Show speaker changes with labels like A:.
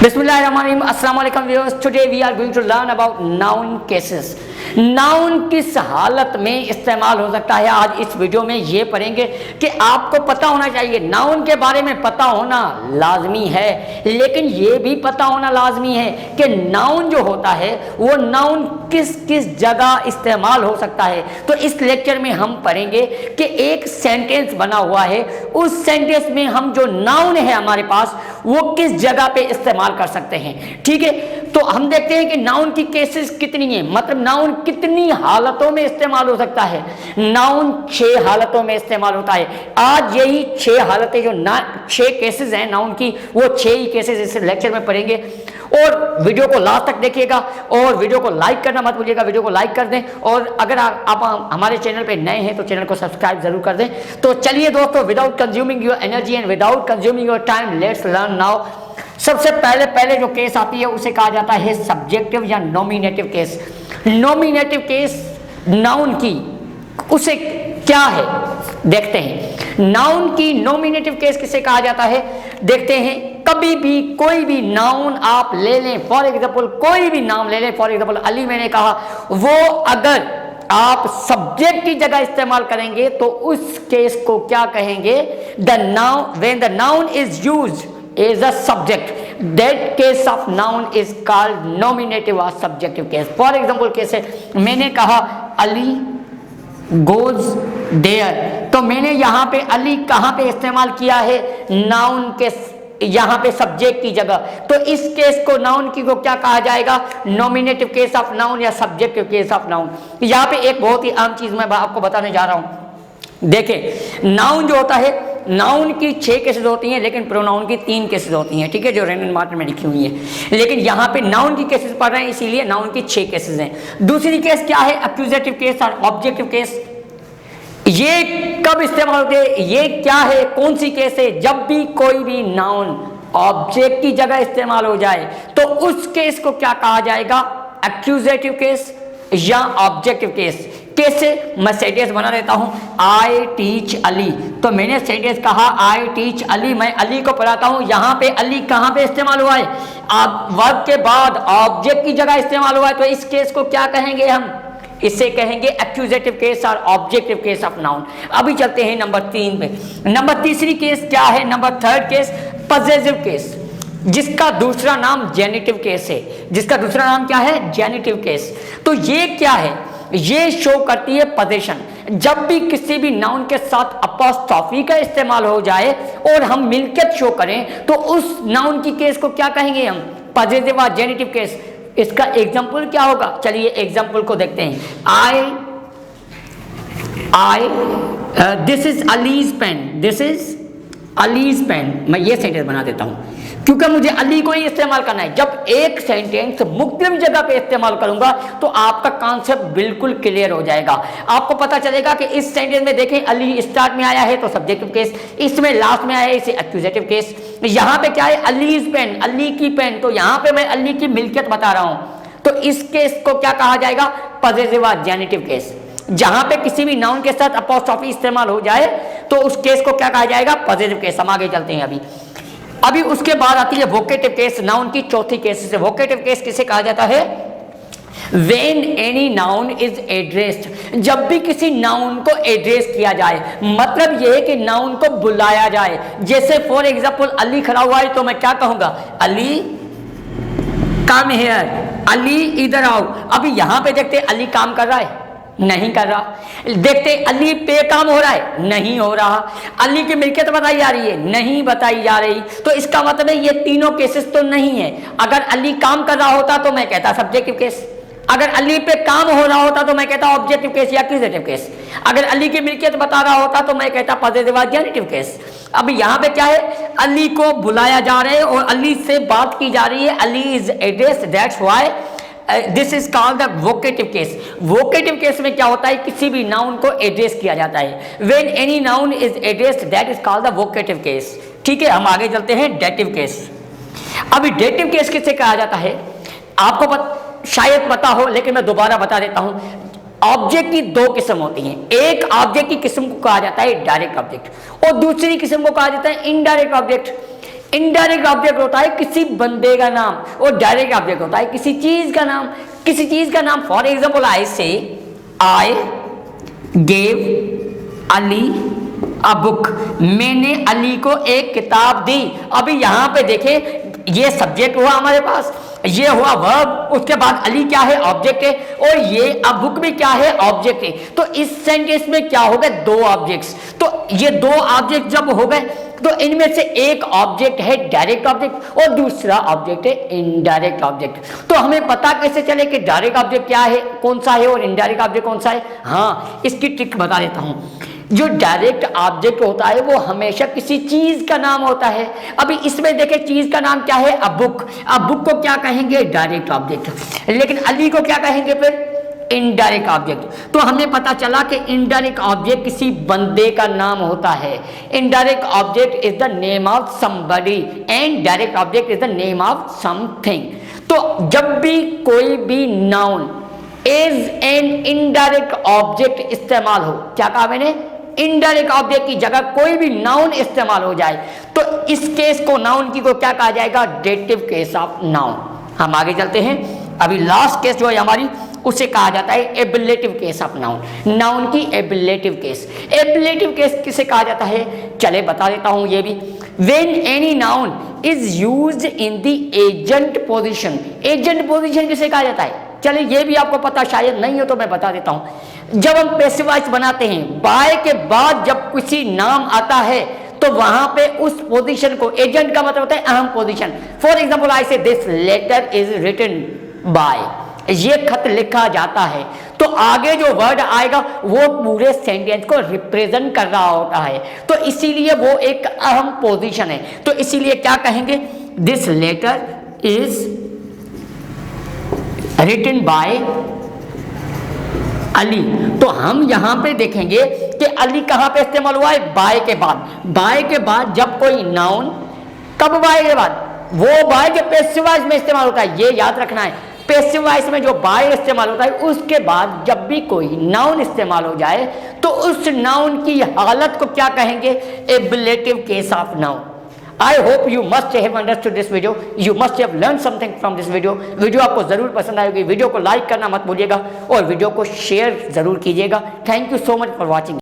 A: Bismillahirrahmanirrahim. Assalamu alaikum viewers. Today we are going to learn about noun cases. Noun किस हालत में इस्तेमाल हो सकता है, आज इस वीडियो में ये पढ़ेंगे कि आपको पता होना चाहिए। नाउन के बारे में पता होना लाजमी है, लेकिन ये भी पता होना लाजमी है कि नाउन जो होता है वो नाउन किस किस जगह इस्तेमाल हो सकता है। तो इस लेक्चर में हम पढ़ेंगे कि एक सेंटेंस बना हुआ है, उस सेंटेंस में हम जो नाउन है हमारे पास वो किस जगह पे इस्तेमाल कर सकते हैं। ठीक है, तो हम देखते हैं कि नाउन की केसेस कितनी है, मतलब नाउन कितनी हालतों में इस्तेमाल हो सकता है। नाउन 6 हालतों में इस्तेमाल होता है। आज यही 6 हालतें जो 6 केसेस हैं नाउन की, वो 6 ही केसेस इस लेक्चर में पढ़ेंगे। और वीडियो को लास्ट तक देखिएगा और वीडियो को लाइक करना मत भूलिएगा, वीडियो को लाइक कर दें। और अगर आप हमारे चैनल पे नए हैं तो चैनल को सब्सक्राइब जरूर कर दें। तो चलिए दोस्तों, without consuming your energy and without consuming your time, let's learn now. सबसे पहले जो केस आती है उसे कहा जाता है सब्जेक्टिव या nominative case. Nominative case noun की उसे क्या है देखते हैं। नाउन की नॉमिनेटिव केस किसे कहा जाता है देखते हैं। कभी भी कोई भी नाउन आप ले लें, फॉर एग्जाम्पल कोई भी नाम ले लें, फॉर एग्जाम्पल अली मैंने कहा, वो अगर आप सब्जेक्ट की जगह इस्तेमाल करेंगे तो उस केस को क्या कहेंगे, the noun when the noun is used as a subject, that case of noun is called nominative or subjective case. For example case है, मैंने कहा अली goes there, तो मैंने यहाँ पे अली कहाँ पे इस्तेमाल किया है, नाउन के यहाँ पे सब्जेक्ट की जगह। तो इस केस को नाउन की को क्या कहा जाएगा, नॉमिनेटिव केस ऑफ नाउन या सब्जेक्टिव केस ऑफ नाउन। यहाँ पे एक बहुत ही आम चीज मैं आपको बताने जा रहा हूँ। देखें, नाउन जो होता है, नाउन की 6 केसेस होती हैं, लेकिन प्रोनाउन की 3 केसेस होती हैं। ठीक है, जो रेन मार्टर में लिखी हुई है, लेकिन यहाँ पे नाउन की केसेस पढ़ रहे हैं, इसीलिए नाउन की 6 केसेस हैं। दूसरी केस क्या है, एक्यूजेटिव केस और ऑब्जेक्टिव केस। ये कब इस्तेमाल होते हैं, ये क्या है, कौन सी केस है, जब भी कोई भी नाउन ऑब्जेक्ट की जगह इस्तेमाल हो जाए तो उस केस को क्या कहा जाएगा, एक्यूजेटिव केस या ऑब्जेक्टिव केस। कैसे, मैं सेंटेंस बना देता हूं, आई टीच अली। तो मैंने सेंटेंस कहा आई टीच अली, मैं अली को पढ़ाता हूं। यहां पे अली कहां पे इस्तेमाल हुआ है, आप वर्ब के बाद ऑब्जेक्ट की जगह इस्तेमाल हुआ है। तो इस केस को क्या कहेंगे, हम इसे कहेंगे एक्यूजेटिव केस और ऑब्जेक्टिव केस ऑफ नाउन। अभी चलते हैं नंबर 3 पे। नंबर तीसरी केस क्या है, number 3rd case possessive case, जिसका दूसरा नाम जेनिटिव केस है। जिसका दूसरा नाम क्या है, जेनिटिव केस। तो ये क्या है, ये शो करती है पोजीशन। जब भी किसी भी नाउन के साथ अपॉस्ट्रोफी का इस्तेमाल हो जाए और हम मिल्कियत शो करें तो उस नाउन की केस को क्या कहेंगे हम, पॉजिटिव और जेनिटिव केस। इसका एग्जांपल क्या होगा, चलिए एग्जांपल को देखते हैं। I this is Ali's pen, this is Ali's pen. मैं ये सेंटेंस बना देता हूं क्योंकि मुझे अली को ही इस्तेमाल करना है। जब एक सेंटेंस मुख्तलिफ जगह पे इस्तेमाल करूंगा तो आपका कॉन्सेप्ट बिल्कुल क्लियर हो जाएगा। आपको पता चलेगा कि इस सेंटेंस में देखें, अली स्टार्ट में आया है तो सब्जेक्टिव केस, इसमें लास्ट में आया है इसे एक्यूजेटिव केस। यहाँ पे क्या है, अलीज पेन, अली की पेन, तो यहाँ पे मैं अली की मिल्कियत बता रहा हूँ। तो इस केस को क्या कहा जाएगा, पॉजिटिव और जेनिटिव केस। जहां पे किसी भी नाउन के साथ अपॉस्ट्रोफी इस्तेमाल हो जाए तो उस केस को क्या कहा जाएगा, पॉजिटिव केस। हम आगे चलते हैं। अभी उसके बाद आती है वोकेटिव केस, नाउन की चौथी केस से। वोकेटिव केस किसे कहा जाता है, When any noun is addressed, जब भी किसी नाउन को एड्रेस किया जाए, मतलब यह है कि नाउन को बुलाया जाए। जैसे फॉर एग्जाम्पल अली खड़ा हुआ है तो मैं क्या कहूंगा, अली कम हियर, अली इधर आओ। अभी यहां पे देखते हैं अली काम कर रहा है, नहीं कर रहा। देखते अली पे काम हो रहा है, नहीं हो रहा। अली की मिल्कियत बताई जा रही है, नहीं बताई जा रही। तो इसका मतलब है ये तीनों केसेस तो नहीं है। अगर अली काम कर रहा होता तो मैं कहता सब्जेक्टिव केस, अगर अली पे काम हो रहा होता तो मैं कहता ऑब्जेक्टिव केस या एक्यूजेटिव केस, अगर अली की मिल्कियत बता रहा होता तो मैं कहता पॉजिटिव और जेनिटिव केस। अब यहाँ पे क्या है, अली को बुलाया जा रहा है और अली से बात की जा रही है, Ali is addressed, that's why this is called the vocative case. Vocative case में क्या होता है, किसी भी नाउन को एड्रेस किया जाता है। When any noun is addressed that is called the vocative case. ठीक है, हम आगे चलते हैं डेटिव केस। अभी डेटिव केस किसे कहा जाता है, आपको शायद पता हो, लेकिन मैं दोबारा बता देता हूं। ऑब्जेक्ट की 2 किस्म होती हैं। एक ऑब्जेक्ट की किस्म को कहा जाता है डायरेक्ट ऑब्जेक्ट और दूसरी किस्म को कहा जाता है इनडायरेक्ट ऑब्जेक्ट। इनडायरेक्ट ऑब्जेक्ट होता है किसी बंदे का नाम, और डायरेक्ट ऑब्जेक्ट होता है किसी चीज का नाम, किसी चीज का नाम। फॉर एग्जाम्पल आई से I gave Ali a book, मैंने अली को एक किताब दी। अभी यहाँ पे देखें, ये सब्जेक्ट हुआ हमारे पास, ये हुआ वर्ब, उसके बाद अली क्या है, ऑब्जेक्ट है, और ये अ बुक भी क्या है, ऑब्जेक्ट है। तो इस सेंटेंस में क्या हो गए, दो ऑब्जेक्ट्स। तो ये दो ऑब्जेक्ट जब हो गए तो इनमें से एक ऑब्जेक्ट है डायरेक्ट ऑब्जेक्ट और दूसरा ऑब्जेक्ट है इनडायरेक्ट ऑब्जेक्ट। तो हमें पता कैसे चले कि डायरेक्ट ऑब्जेक्ट क्या है, कौन सा है, और इनडायरेक्ट ऑब्जेक्ट कौन सा है। हाँ, इसकी ट्रिक बता देता हूं। जो डायरेक्ट ऑब्जेक्ट होता है वो हमेशा किसी चीज का नाम होता है। अभी इसमें देखें, चीज का नाम क्या है, अ बुक। अ बुक को क्या कहेंगे, डायरेक्ट ऑब्जेक्ट, लेकिन अली को क्या कहेंगे फिर, इनडायरेक्ट ऑब्जेक्ट। तो हमें पता चला कि इनडायरेक्ट ऑब्जेक्ट किसी बंदे का नाम होता है। Indirect object is the name of somebody and direct object is the name of something. तो जब भी कोई भी noun as an indirect object इस्तेमाल हो, क्या कहा मैंने, इनडायरेक्ट ऑब्जेक्ट की जगह कोई भी नाउन इस्तेमाल हो जाए तो इस केस को, नाउन की को क्या कहा जाएगा, डेटिव केस ऑफ नाउन। हम आगे चलते हैं। अभी लास्ट केस जो है हमारी, उसे कहा जाता है एबिलेटिव केस ऑफ नाउन। नाउन की एबिलेटिव केस। एबिलेटिव केस किसे कहा जाता है, चले बता देता हूं ये भी। When any noun is used in the agent position. Agent position किसे कहा जाता है, चले ये भी आपको पता शायद नहीं हो तो मैं बता देता हूं। जब हम पैसिव वॉइस बनाते हैं, बाय के बाद जब किसी नाम आता है तो वहां पे उस पोजीशन को, एजेंट का मतलब होता है अहम position. For example I say this letter is written by, ये खत लिखा जाता है, तो आगे जो वर्ड आएगा वो पूरे सेंटेंस को रिप्रेजेंट कर रहा होता है, तो इसीलिए वो एक अहम पोजीशन है। तो इसीलिए क्या कहेंगे, this letter is written by Ali. तो हम यहां पे देखेंगे कि अली कहां पे इस्तेमाल हुआ है, बाय के बाद। बाय के बाद जब कोई नाउन, कब बाय के बाद, वो बाय के पैसिव वॉइस में इस्तेमाल होता है, ये याद रखना है। पैसिव वॉइस में जो बाय इस्तेमाल होता है, उसके बाद जब भी कोई नाउन इस्तेमाल हो जाए तो उस नाउन की हालत को क्या कहेंगे, ablative case of noun. I hope you must have understood this video. You must have learned something from this video. Video आपको जरूर पसंद आएगी। वीडियो को लाइक करना मत भूलिएगा और वीडियो को शेयर जरूर कीजिएगा। Thank you so much for watching.